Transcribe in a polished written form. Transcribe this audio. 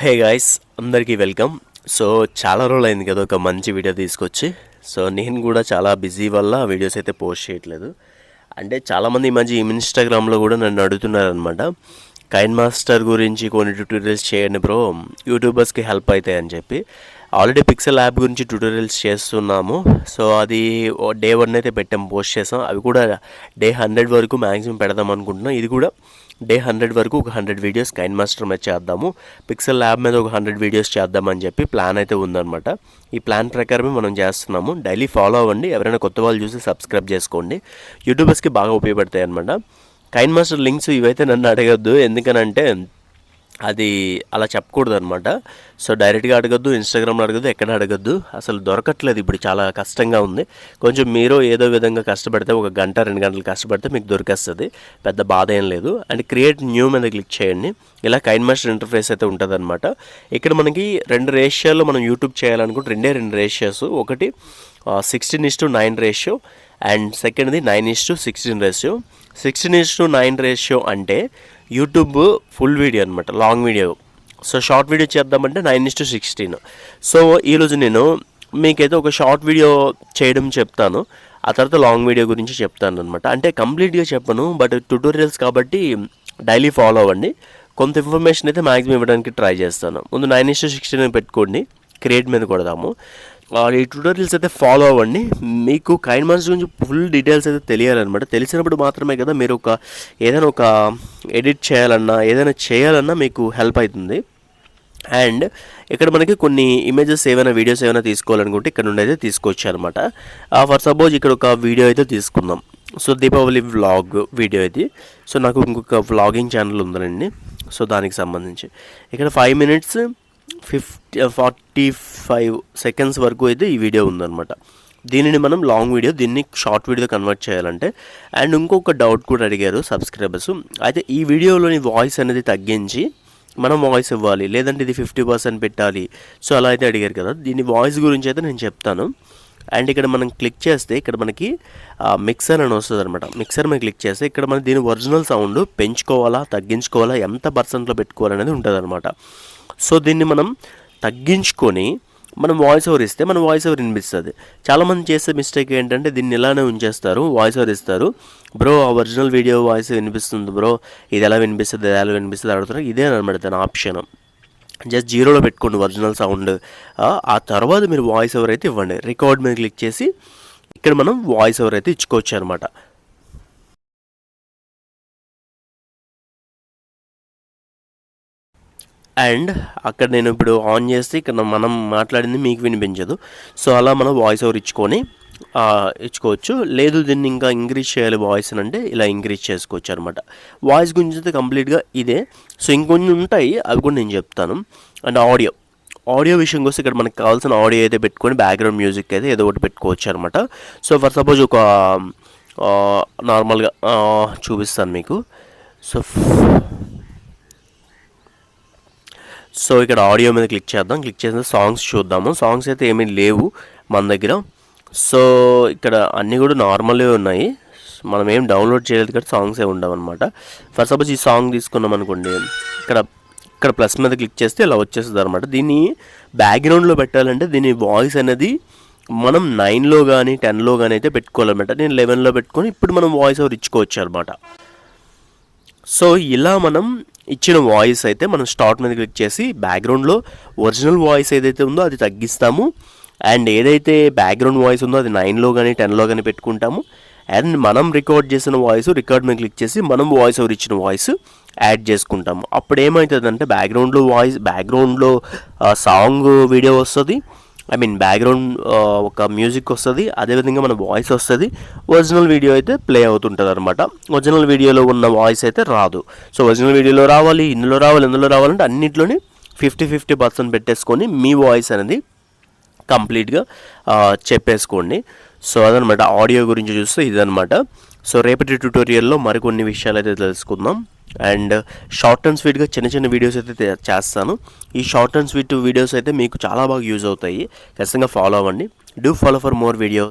Hey guys, అందరికీ welcome. So చాలా రోజులు అయింది కదా ఒక మంచి వీడియో తీసుకొచ్చి. సో నేను కూడా చాలా బిజీ వల్ల వీడియోస్ అయితే పోస్ట్ చేయట్లేదు. అంటే చాలామంది ఈ మధ్య ఇన్స్టాగ్రామ్లో కూడా నన్ను అడుగుతున్నారనమాట, కైన్ మాస్టర్ గురించి కొన్ని ట్యూటోరియల్స్ చేయండి బ్రో, యూట్యూబర్స్కి హెల్ప్ అవుతాయి అని చెప్పి. ఆల్రెడీ పిక్సెల్ యాప్ గురించి ట్యూటోరియల్స్ చేస్తున్నాము. సో అది డే 1 అయితే పెట్టాం, పోస్ట్ చేసాం. అవి కూడా డే 100 వరకు మ్యాక్సిమం పెడదాం అనుకుంటున్నాం. ఇది కూడా డే 100 వరకు ఒక 100 వీడియోస్ కైన్ మాస్టర్ మీద చేద్దాము, పిక్సెల్ ల్యాబ్ మీద ఒక 100 వీడియోస్ చేద్దామని చెప్పి ప్లాన్ అయితే ఉందన్నమాట. ఈ ప్లాన్ ప్రకారమే మనం చేస్తున్నాము. డైలీ ఫాలో అవ్వండి. ఎవరైనా కొత్త వాళ్ళు చూసి సబ్స్క్రైబ్ చేసుకోండి. యూట్యూబర్స్కి బాగా ఉపయోగపడతాయి అనమాట. కైన్ మాస్టర్ లింక్స్ ఇవైతే నన్ను అడగద్దు, ఎందుకనంటే అది అలా చెప్పకూడదు అనమాట. సో డైరెక్ట్గా అడగద్దు, ఇన్స్టాగ్రామ్లో అడగద్దు, ఎక్కడ అడగద్దు. అసలు దొరకట్లేదు, ఇప్పుడు చాలా కష్టంగా ఉంది. కొంచెం మీరు ఏదో విధంగా కష్టపడితే, ఒక గంట 2 గంటలు కష్టపడితే మీకు దొరికేస్తుంది. పెద్ద బాధ ఏం లేదు. అండ్ క్రియేట్ న్యూ మీద క్లిక్ చేయండి. ఇలా కైన్ మాస్టర్ ఇంటర్ఫేస్ అయితే ఉంటుంది అనమాట. ఇక్కడ మనకి 2 రేషియోలో మనం యూట్యూబ్ చేయాలనుకుంటే 2 రేషియోస్. ఒకటి 16:9 రేషియో అండ్ సెకండ్ది 9:16 రేషియో. 16:9 రేషియో అంటే యూట్యూబ్ ఫుల్ వీడియో అనమాట, long video. So short video చేద్దామంటే 9:16. సో ఈరోజు నేను మీకైతే ఒక షార్ట్ వీడియో చేయడం చెప్తాను, ఆ తర్వాత లాంగ్ వీడియో గురించి చెప్తాను అనమాట. అంటే కంప్లీట్గా చెప్పను, బట్ ట్యూటోరియల్స్ కాబట్టి డైలీ ఫాలో అవ్వండి. కొంత ఇన్ఫర్మేషన్ అయితే మ్యాక్సిమం ఇవ్వడానికి ట్రై చేస్తాను. ముందు 9:16 పెట్టుకోండి, క్రియేట్ మీద కొడదాము. ఈ ట్యూటోరియల్స్ అయితే ఫాలో అవ్వండి. మీకు కైన్ మాస్టర్ గురించి ఫుల్ డీటెయిల్స్ అయితే తెలియాలన్నమాట. తెలిసినప్పుడు మాత్రమే కదా మీరు ఏదైనా ఒక ఎడిట్ చేయాలన్నా, ఏదైనా చేయాలన్నా మీకు హెల్ప్ అవుతుంది. అండ్ ఇక్కడ మనకి కొన్ని ఇమేజెస్ ఏమైనా, వీడియోస్ ఏమైనా తీసుకోవాలనుకుంటే ఇక్కడ నుండి అయితే తీసుకోవచ్చు అనమాట. ఫర్ సపోజ్ ఇక్కడ ఒక వీడియో అయితే తీసుకుందాం. సో దీపావళి వ్లాగ్ వీడియో ఇది. సో నాకు ఇంకొక వ్లాగింగ్ ఛానల్ ఉందండి. సో దానికి సంబంధించి ఇక్కడ 5 minutes 45 seconds వరకు అయితే ఈ వీడియో ఉందన్నమాట. దీనిని మనం లాంగ్ వీడియో, దీన్ని షార్ట్ వీడియో కన్వర్ట్ చేయాలంటే. అండ్ ఇంకొక డౌట్ కూడా అడిగారు సబ్స్క్రైబర్స్, అయితే ఈ వీడియోలోని వాయిస్ అనేది తగ్గించి మనం వాయిస్ ఇవ్వాలి, లేదంటే ఇది 50% పెట్టాలి. సో అలా అయితే అడిగారు కదా. దీని వాయిస్ గురించి అయితే నేను చెప్తాను. అండ్ ఇక్కడ మనం క్లిక్ చేస్తే ఇక్కడ మనకి మిక్సర్ అని వస్తుంది అనమాట. మిక్సర్ మీద క్లిక్ చేస్తే ఇక్కడ మనం దీని ఒరిజినల్ సౌండ్ పెంచుకోవాలా, తగ్గించుకోవాలా, ఎంత పర్సెంట్లో పెట్టుకోవాలనేది ఉంటుంది అనమాట. సో దీన్ని మనం తగ్గించుకొని మనం వాయిస్ ఓవర్ ఇస్తే మన వాయిస్ ఓవర్ వినిపిస్తుంది. చాలామంది చేసే మిస్టేక్ ఏంటంటే దీన్ని ఇలానే ఉంచేస్తారు, వాయిస్ ఓవర్ ఇస్తారు. బ్రో ఆ ఒరిజినల్ వీడియో వాయిస్ వినిపిస్తుంది బ్రో, ఇది ఎలా వినిపిస్తుంది, ఇది ఎలా వినిపిస్తుంది అడుగుతున్నారు. ఇదే అనమాట దాని ఆప్షన్. జస్ట్ 0లో పెట్టుకోండి ఒరిజినల్ సౌండ్. ఆ తర్వాత మీరు వాయిస్ ఓవర్ అయితే ఇవ్వండి. రికార్డ్ మీద క్లిక్ చేసి ఇక్కడ మనం వాయిస్ ఓవర్ అయితే ఇచ్చుకోవచ్చు అనమాట. అండ్ అక్కడ నేను ఇప్పుడు ఆన్ చేస్తే ఇక్కడ మనం మాట్లాడింది మీకు వినిపించదు. సో అలా మనం వాయిస్ ఓవర్ ఇచ్చుకోవచ్చు. లేదు దీన్ని ఇంకా ఇంక్రీజ్ చేయాలి వాయిస్ అంటే ఇలా ఇంక్రీజ్ చేసుకోవచ్చు అనమాట. వాయిస్ గురించి అయితే కంప్లీట్గా ఇదే. సో ఇంకొన్ని ఉంటాయి, అవి కూడా నేను చెప్తాను. అండ్ ఆడియో విషయంకి వస్తే ఇక్కడ మనకు కావాల్సిన ఆడియో అయితే పెట్టుకొని బ్యాక్గ్రౌండ్ మ్యూజిక్ అయితే ఏదో ఒకటి పెట్టుకోవచ్చు అనమాట. సో ఫర్ సపోజ్ ఒక నార్మల్గా చూపిస్తాను మీకు. సో ఇక్కడ ఆడియో మీద క్లిక్ చేద్దాం. క్లిక్ చేసిన సాంగ్స్ చూద్దాము. సాంగ్స్ అయితే ఏమీ లేవు మన దగ్గర. సో ఇక్కడ అన్నీ కూడా నార్మల్గా ఉన్నాయి, మనం ఏం డౌన్లోడ్ చేయలేదు కాబట్టి సాంగ్స్ ఏమి ఉండవు అనమాట. ఫర్ సపోజ్ ఈ సాంగ్ తీసుకున్నాం అనుకోండి, ఇక్కడ ప్లస్ మీద క్లిక్ చేస్తే ఇలా వచ్చేస్తుంది అనమాట. దీన్ని బ్యాక్గ్రౌండ్లో పెట్టాలంటే దీని వాయిస్ అనేది మనం 9లో కానీ 10లో కానీ అయితే పెట్టుకోవాలన్నమాట. నేను 11లో పెట్టుకొని ఇప్పుడు మనం వాయిస్ ఓవర్ ఇచ్చుకోవచ్చు అనమాట. సో ఇలా మనం ఇచ్చిన వాయిస్ అయితే మనం స్టార్ట్ మీద క్లిక్ చేసి బ్యాక్గ్రౌండ్లో ఒరిజినల్ వాయిస్ ఏదైతే ఉందో అది తగ్గిస్తాము. అండ్ ఏదైతే బ్యాక్గ్రౌండ్ వాయిస్ ఉందో అది 9లో కానీ 10లో కానీ పెట్టుకుంటాము. అండ్ మనం రికార్డ్ చేసిన వాయిస్ రికార్డ్ మీద క్లిక్ చేసి మనం వాయిస్ ఓవర్ ఇచ్చిన వాయిస్ యాడ్ చేసుకుంటాము. అప్పుడు ఏమవుతుందంటే బ్యాక్గ్రౌండ్లో సాంగ్ వీడియో వస్తుంది, బ్యాక్గ్రౌండ్ ఒక మ్యూజిక్ వస్తుంది, అదేవిధంగా మన వాయిస్ వస్తుంది. ఒరిజినల్ వీడియో అయితే ప్లే అవుతుంటుంది అనమాట. ఒరిజినల్ వీడియోలో ఉన్న వాయిస్ అయితే రాదు. సో ఒరిజినల్ వీడియోలో రావాలి, ఇందులో రావాలంటే అన్నింటిలోని 50% పెట్టేసుకొని మీ వాయిస్ అనేది కంప్లీట్గా చెప్పేసుకోండి. సో అదనమాట ఆడియో గురించి చూస్తే ఇదనమాట. సో రేపటి ట్యూటోరియల్లో మరికొన్ని విషయాలు అయితే తెలుసుకుందాం. అండ్ షార్ట్ అండ్ స్వీట్గా చిన్న వీడియోస్ అయితే చేస్తాను. ఈ షార్ట్ అండ్ స్వీట్ వీడియోస్ అయితే మీకు చాలా బాగా యూజ్ అవుతాయి. ఖచ్చితంగా ఫాలో అవ్వండి. Do follow for more video.